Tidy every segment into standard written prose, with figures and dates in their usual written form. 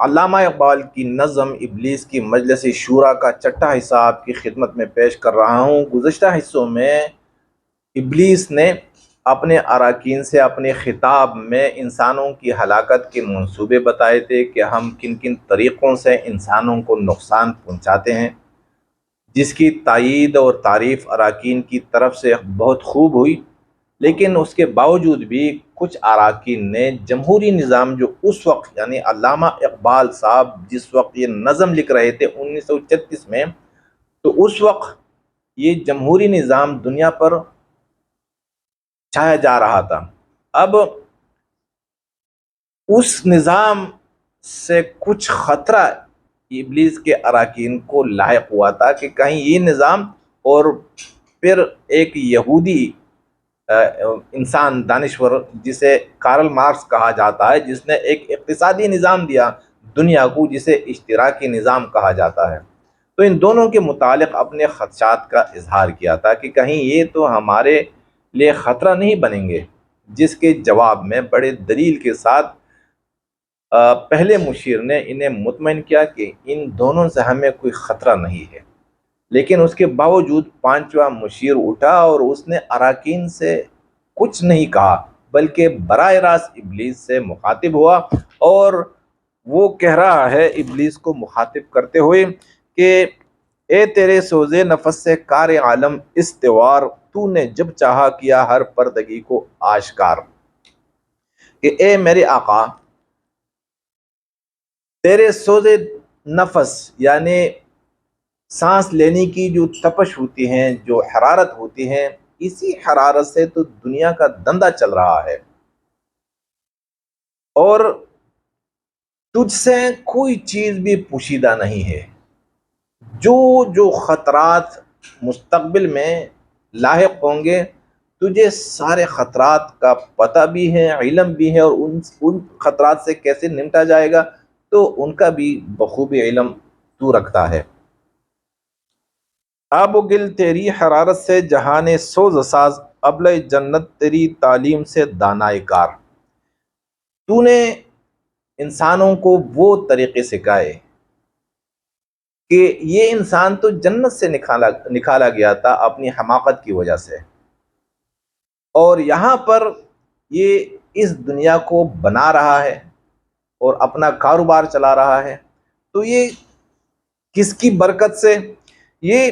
علامہ اقبال کی نظم ابلیس کی مجلس شورا کا چھٹا حصہ آپ کی خدمت میں پیش کر رہا ہوں۔ گزشتہ حصوں میں ابلیس نے اپنے اراکین سے اپنے خطاب میں انسانوں کی ہلاکت کے منصوبے بتائے تھے کہ ہم کن کن طریقوں سے انسانوں کو نقصان پہنچاتے ہیں، جس کی تائید اور تعریف اراکین کی طرف سے بہت خوب ہوئی۔ لیکن اس کے باوجود بھی کچھ اراکین نے جمہوری نظام جو اس وقت یعنی علامہ اقبال صاحب جس وقت یہ نظم لکھ رہے تھے 1936 میں، تو اس وقت یہ جمہوری نظام دنیا پر چھایا جا رہا تھا۔ اب اس نظام سے کچھ خطرہ ابلیس کے اراکین کو لاحق ہوا تھا کہ کہیں یہ نظام، اور پھر ایک یہودی انسان دانشور جسے کارل مارکس کہا جاتا ہے، جس نے ایک اقتصادی نظام دیا دنیا کو جسے اشتراکی نظام کہا جاتا ہے، تو ان دونوں کے متعلق اپنے خدشات کا اظہار کیا تھا کہ کہیں یہ تو ہمارے لیے خطرہ نہیں بنیں گے، جس کے جواب میں بڑے دلیل کے ساتھ پہلے مشیر نے انہیں مطمئن کیا کہ ان دونوں سے ہمیں کوئی خطرہ نہیں ہے۔ لیکن اس کے باوجود پانچواں مشیر اٹھا اور اس نے اراکین سے کچھ نہیں کہا، بلکہ براہ راست ابلیس سے مخاطب ہوا، اور وہ کہہ رہا ہے ابلیس کو مخاطب کرتے ہوئے کہ اے تیرے سوزے نفس سے کار عالم استوار، تو نے جب چاہا کیا ہر پردگی کو آشکار، کہ اے میرے آقا تیرے سوزے نفس یعنی سانس لینے کی جو تپش ہوتی ہیں، جو حرارت ہوتی ہیں، اسی حرارت سے تو دنیا کا دندہ چل رہا ہے، اور تجھ سے کوئی چیز بھی پوشیدہ نہیں ہے۔ جو خطرات مستقبل میں لاحق ہوں گے تجھے سارے خطرات کا پتہ بھی ہے، علم بھی ہے، اور ان خطرات سے کیسے نمٹا جائے گا تو ان کا بھی بخوبی علم تو رکھتا ہے۔ آب و گل تیری حرارت سے جہان سوز ساز، ابلۂ جنت تیری تعلیم سے دانائے کار، تو نے انسانوں کو وہ طریقے سکھائے کہ یہ انسان تو جنت سے نکالا گیا تھا اپنی حماقت کی وجہ سے، اور یہاں پر یہ اس دنیا کو بنا رہا ہے اور اپنا کاروبار چلا رہا ہے، تو یہ کس کی برکت سے؟ یہ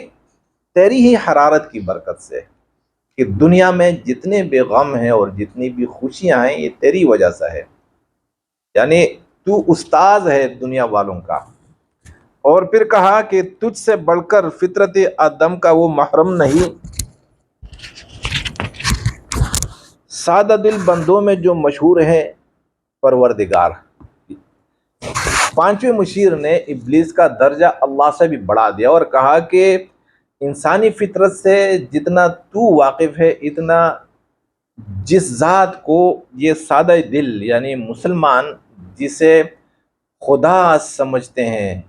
تیری ہی حرارت کی برکت سے، کہ دنیا میں جتنے بھی غم ہیں اور جتنی بھی خوشیاں ہیں یہ تیری وجہ سے ہے، یعنی تو استاذ ہے دنیا والوں کا۔ اور پھر کہا کہ تجھ سے بڑھ کر فطرت آدم کا وہ محرم نہیں، سادہ دل بندوں میں جو مشہور ہے پروردگار۔ پانچویں مشیر نے ابلیس کا درجہ اللہ سے بھی بڑھا دیا اور کہا کہ انسانی فطرت سے جتنا تو واقف ہے، اتنا جس ذات کو یہ سادہ دل یعنی مسلمان جسے خدا سمجھتے ہیں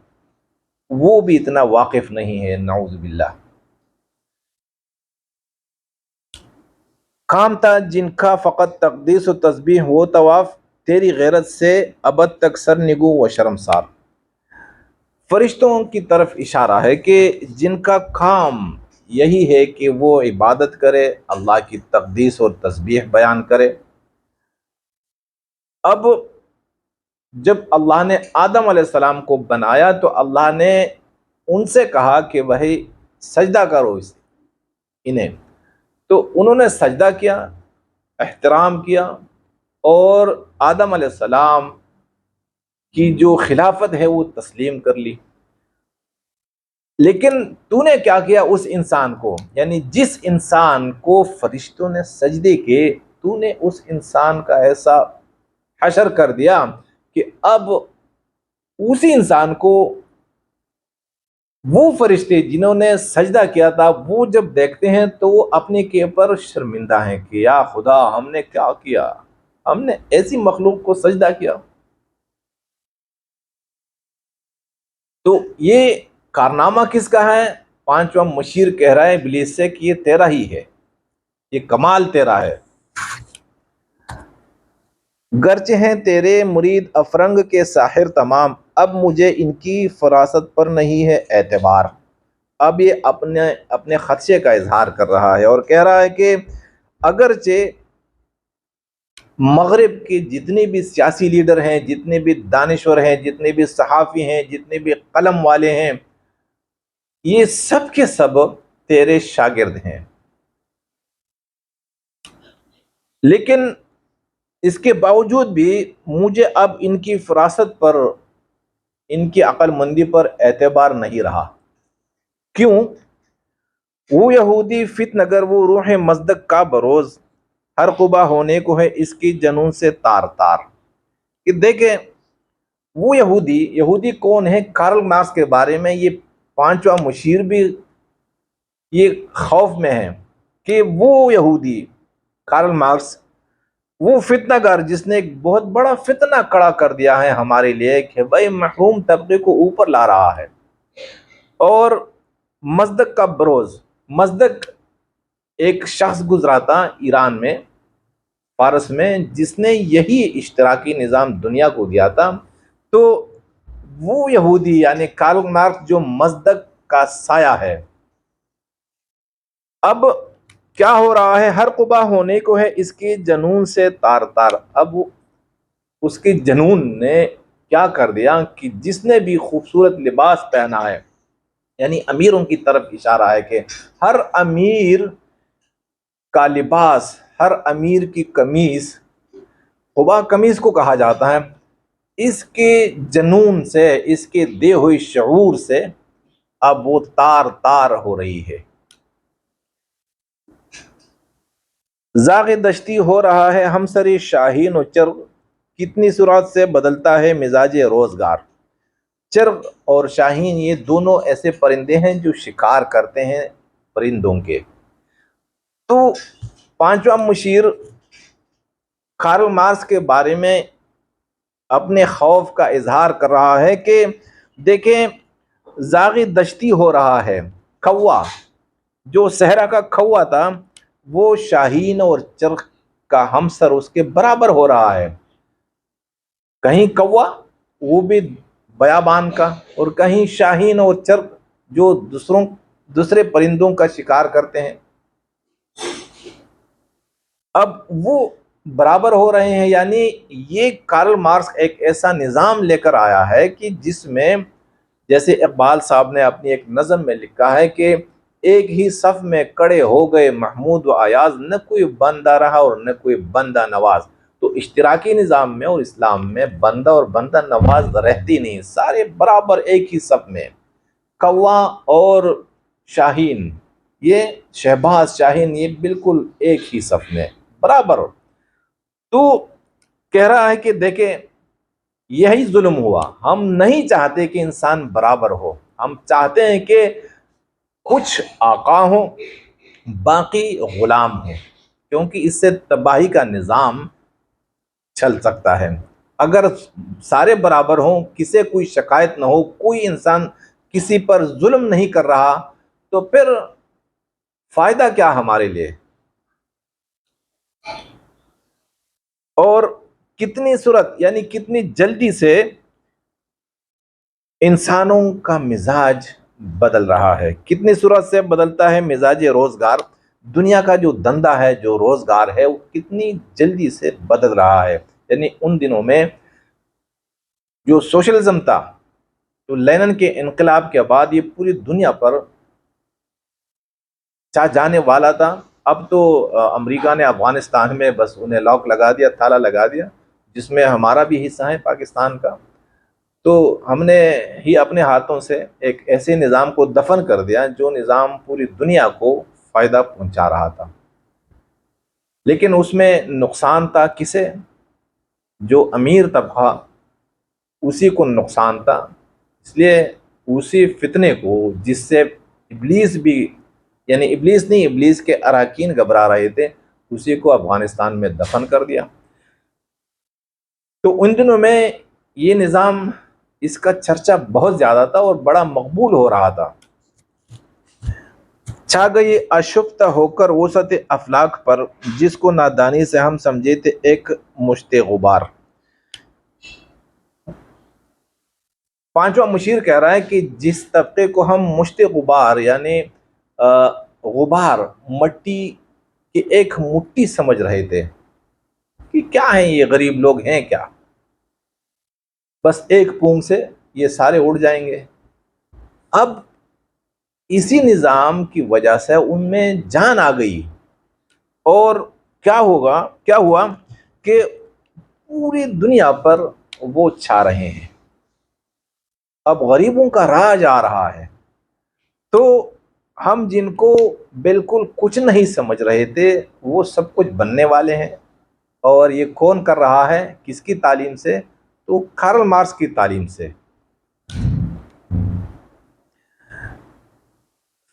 وہ بھی اتنا واقف نہیں ہے، نعوذ باللہ۔ کام تھا جن کا فقط تقدیس و تسبیح و طواف، تیری غیرت سے ابد تک سرنگو و شرمسار۔ فرشتوں کی طرف اشارہ ہے کہ جن کا کام یہی ہے کہ وہ عبادت کرے، اللہ کی تقدیس اور تسبیح بیان کرے۔ اب جب اللہ نے آدم علیہ السلام کو بنایا تو اللہ نے ان سے کہا کہ وہی سجدہ کرو انہیں، تو انہوں نے سجدہ کیا، احترام کیا، اور آدم علیہ السلام کی جو خلافت ہے وہ تسلیم کر لی۔ لیکن تو نے کیا کیا اس انسان کو، یعنی جس انسان کو فرشتوں نے سجدے کے، تو نے اس انسان کا ایسا حشر کر دیا کہ اب اسی انسان کو وہ فرشتے جنہوں نے سجدہ کیا تھا وہ جب دیکھتے ہیں تو وہ اپنے کے اوپر شرمندہ ہیں کہ یا خدا ہم نے کیا کیا، ہم نے ایسی مخلوق کو سجدہ کیا۔ تو یہ کارنامہ کس کا ہے؟ پانچواں مشیر کہہ رہا ہے ابلیس سے کہ یہ تیرا ہی ہے، یہ کمال تیرا ہے۔ گرچہ ہیں تیرے مرید افرنگ کے ساحر تمام، اب مجھے ان کی فراست پر نہیں ہے اعتبار۔ اب یہ اپنے خدشے کا اظہار کر رہا ہے اور کہہ رہا ہے کہ اگرچہ مغرب کے جتنے بھی سیاسی لیڈر ہیں، جتنے بھی دانشور ہیں، جتنے بھی صحافی ہیں، جتنے بھی قلم والے ہیں، یہ سب کے سب تیرے شاگرد ہیں، لیکن اس کے باوجود بھی مجھے اب ان کی فراست پر، ان کی عقل مندی پر اعتبار نہیں رہا۔ کیوں؟ وہ یہودی فتن اگر وہ روح مصدق کا بروز، ہر قبا ہونے کو ہے اس کی جنون سے تار تار۔ کہ دیکھیں وہ یہودی کون ہے؟ کارل مارکس کے بارے میں یہ پانچواں مشیر بھی یہ خوف میں ہے کہ وہ یہودی کارل مارکس وہ فتنہ گر جس نے ایک بہت بڑا فتنہ کھڑا کر دیا ہے ہمارے لیے کہ بھائی محروم طبقے کو اوپر لا رہا ہے، اور مصدق کا بروز، مصدق ایک شخص گزرا تھا ایران میں، فارس میں، جس نے یہی اشتراکی نظام دنیا کو دیا تھا۔ تو وہ یہودی یعنی کارل مارکس جو مصدق کا سایہ ہے، اب کیا ہو رہا ہے؟ ہر قبا ہونے کو ہے اس کی جنون سے تار تار۔ اب اس کی جنون نے کیا کر دیا کہ جس نے بھی خوبصورت لباس پہنا ہے، یعنی امیروں کی طرف اشارہ ہے کہ ہر امیر کا لباس، ہر امیر کی قمیص، قبا قمیص کو کہا جاتا ہے، اس کے جنون سے، اس کے دے ہوئے شعور سے اب وہ تار تار ہو رہی ہے۔ زاغ دشتی ہو رہا ہے ہمسری شاہین و چرغ، کتنی سرعت سے بدلتا ہے مزاج روزگار۔ چرغ اور شاہین یہ دونوں ایسے پرندے ہیں جو شکار کرتے ہیں پرندوں کے۔ تو پانچواں مشیر کارل مارکس کے بارے میں اپنے خوف کا اظہار کر رہا ہے کہ دیکھیں زاغ دشتی ہو رہا ہے، کوا جو صحرا کا کوا تھا وہ شاہین اور چرغ کا ہمسر اس کے برابر ہو رہا ہے۔ کہیں کوا وہ بھی بیابان کا، اور کہیں شاہین اور چرغ جو دوسرے پرندوں کا شکار کرتے ہیں، اب وہ برابر ہو رہے ہیں۔ یعنی یہ کارل مارکس ایک ایسا نظام لے کر آیا ہے کہ جس میں، جیسے اقبال صاحب نے اپنی ایک نظم میں لکھا ہے کہ ایک ہی صف میں کڑے ہو گئے محمود و ایاز، نہ کوئی بندہ رہا اور نہ کوئی بندہ نواز۔ تو اشتراکی نظام میں اور اسلام میں بندہ اور بندہ نواز رہتی نہیں، سارے برابر ایک ہی صف میں۔ کوا اور شاہین، یہ شہباز شاہین، یہ بالکل ایک ہی صف میں برابر ہو۔ تو کہہ رہا ہے کہ دیکھیں یہی ظلم ہوا، ہم نہیں چاہتے کہ انسان برابر ہو، ہم چاہتے ہیں کہ کچھ آقا ہوں باقی غلام ہوں، کیونکہ اس سے تباہی کا نظام چل سکتا ہے۔ اگر سارے برابر ہوں، کسی کوئی شکایت نہ ہو، کوئی انسان کسی پر ظلم نہیں کر رہا، تو پھر فائدہ کیا ہمارے لیے؟ اور کتنی سرعت یعنی کتنی جلدی سے انسانوں کا مزاج بدل رہا ہے، کتنی سرعت سے بدلتا ہے مزاج روزگار۔ دنیا کا جو دھندا ہے، جو روزگار ہے، وہ کتنی جلدی سے بدل رہا ہے۔ یعنی ان دنوں میں جو سوشلزم تھا، تو لینن کے انقلاب کے بعد یہ پوری دنیا پر چھا جانے والا تھا۔ اب تو امریکہ نے افغانستان میں بس انہیں لاک لگا دیا، تالا لگا دیا، جس میں ہمارا بھی حصہ ہے پاکستان کا۔ تو ہم نے ہی اپنے ہاتھوں سے ایک ایسے نظام کو دفن کر دیا جو نظام پوری دنیا کو فائدہ پہنچا رہا تھا، لیکن اس میں نقصان تھا کسے؟ جو امیر طبقہ، اسی کو نقصان تھا۔ اس لیے اسی فتنے کو جس سے ابلیس بھی، یعنی ابلیس نہیں، ابلیس کے اراکین گھبرا رہے تھے، اسی کو افغانستان میں دفن کر دیا۔ تو ان دنوں میں یہ نظام، اس کا چرچا بہت زیادہ تھا اور بڑا مقبول ہو رہا تھا۔ چھا گئی اشفتہ ہو کر وسعت افلاک پر، جس کو نادانی سے ہم سمجھے تھے ایک مشت غبار۔ پانچواں مشیر کہہ رہا ہے کہ جس طبقے کو ہم مشت غبار یعنی غبار مٹی کی ایک مٹھی سمجھ رہے تھے کہ کیا ہیں یہ غریب لوگ ہیں کیا، بس ایک پونگ سے یہ سارے اڑ جائیں گے، اب اسی نظام کی وجہ سے ان میں جان آ گئی، اور کیا ہوا کہ پوری دنیا پر وہ چھا رہے ہیں، اب غریبوں کا راج آ رہا ہے۔ تو ہم جن کو بالکل کچھ نہیں سمجھ رہے تھے وہ سب کچھ بننے والے ہیں، اور یہ کون کر رہا ہے، کس کی تعلیم سے؟ تو کارل مارکس کی تعلیم سے۔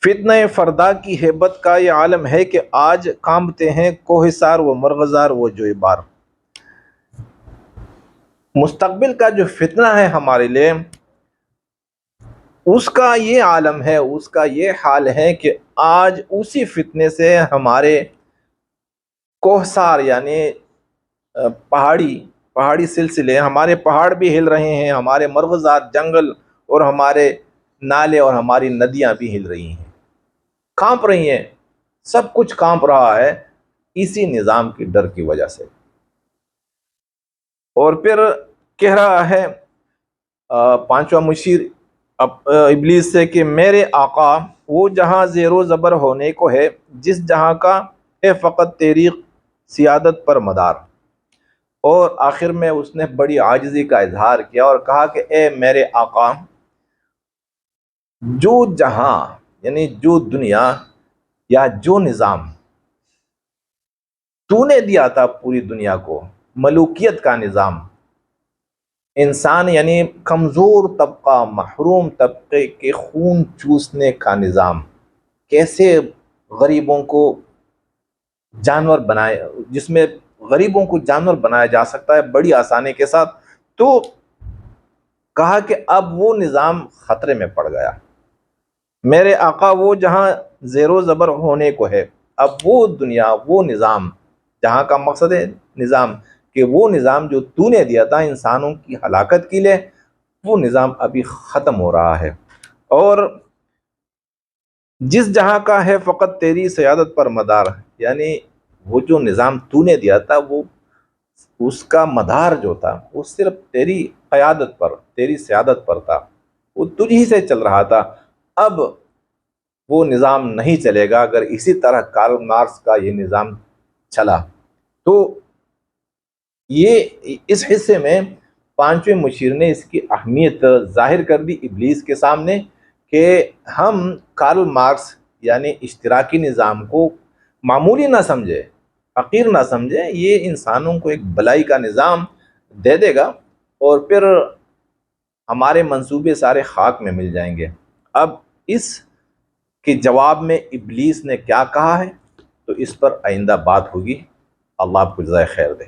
فتنہ فردا کی ہیبت کا یہ عالم ہے کہ آج کانپتے ہیں کوہ سار و مرغزار و جوئے بار۔ مستقبل کا جو فتنہ ہے ہمارے لیے، اس کا یہ عالم ہے، اس کا یہ حال ہے کہ آج اسی فتنے سے ہمارے کوہسار یعنی پہاڑی سلسلے، ہمارے پہاڑ بھی ہل رہے ہیں، ہمارے مرغزات جنگل اور ہمارے نالے اور ہماری ندیاں بھی ہل رہی ہیں، کانپ رہی ہیں، سب کچھ کانپ رہا ہے اسی نظام کی ڈر کی وجہ سے۔ اور پھر کہہ رہا ہے پانچواں مشیر ابلیس سے کہ میرے آقا وہ جہاں زیر و زبر ہونے کو ہے، جس جہاں کا ہے فقط تیری سیادت پر مدار۔ اور آخر میں اس نے بڑی عاجزی کا اظہار کیا اور کہا کہ اے میرے آقا، جو جہاں یعنی جو دنیا یا جو نظام تو نے دیا تھا پوری دنیا کو، ملوکیت کا نظام، انسان یعنی کمزور طبقہ، محروم طبقے کے خون چوسنے کا نظام، کیسے غریبوں کو جانور بنائے، جس میں غریبوں کو جانور بنایا جا سکتا ہے بڑی آسانی کے ساتھ، تو کہا کہ اب وہ نظام خطرے میں پڑ گیا۔ میرے آقا وہ جہاں زیر و زبر ہونے کو ہے، اب وہ دنیا، وہ نظام، جہاں کا مقصد ہے نظام، کہ وہ نظام جو تو نے دیا تھا انسانوں کی ہلاکت کے لیے، وہ نظام ابھی ختم ہو رہا ہے، اور جس جہاں کا ہے فقط تیری سیادت پر مدار، یعنی وہ جو نظام تو نے دیا تھا وہ اس کا مدار جو تھا وہ صرف تیری قیادت پر، تیری سیادت پر تھا، وہ تجھ ہی سے چل رہا تھا، اب وہ نظام نہیں چلے گا اگر اسی طرح کارل مارکس کا یہ نظام چلا۔ تو یہ اس حصے میں پانچویں مشیر نے اس کی اہمیت ظاہر کر دی ابلیس کے سامنے کہ ہم کارل مارکس یعنی اشتراکی نظام کو معمولی نہ سمجھے، حقیر نہ سمجھے، یہ انسانوں کو ایک بلائی کا نظام دے دے گا اور پھر ہمارے منصوبے سارے خاک میں مل جائیں گے۔ اب اس کے جواب میں ابلیس نے کیا کہا ہے تو اس پر آئندہ بات ہوگی۔ اللہ آپ کو جزائے خیر دے۔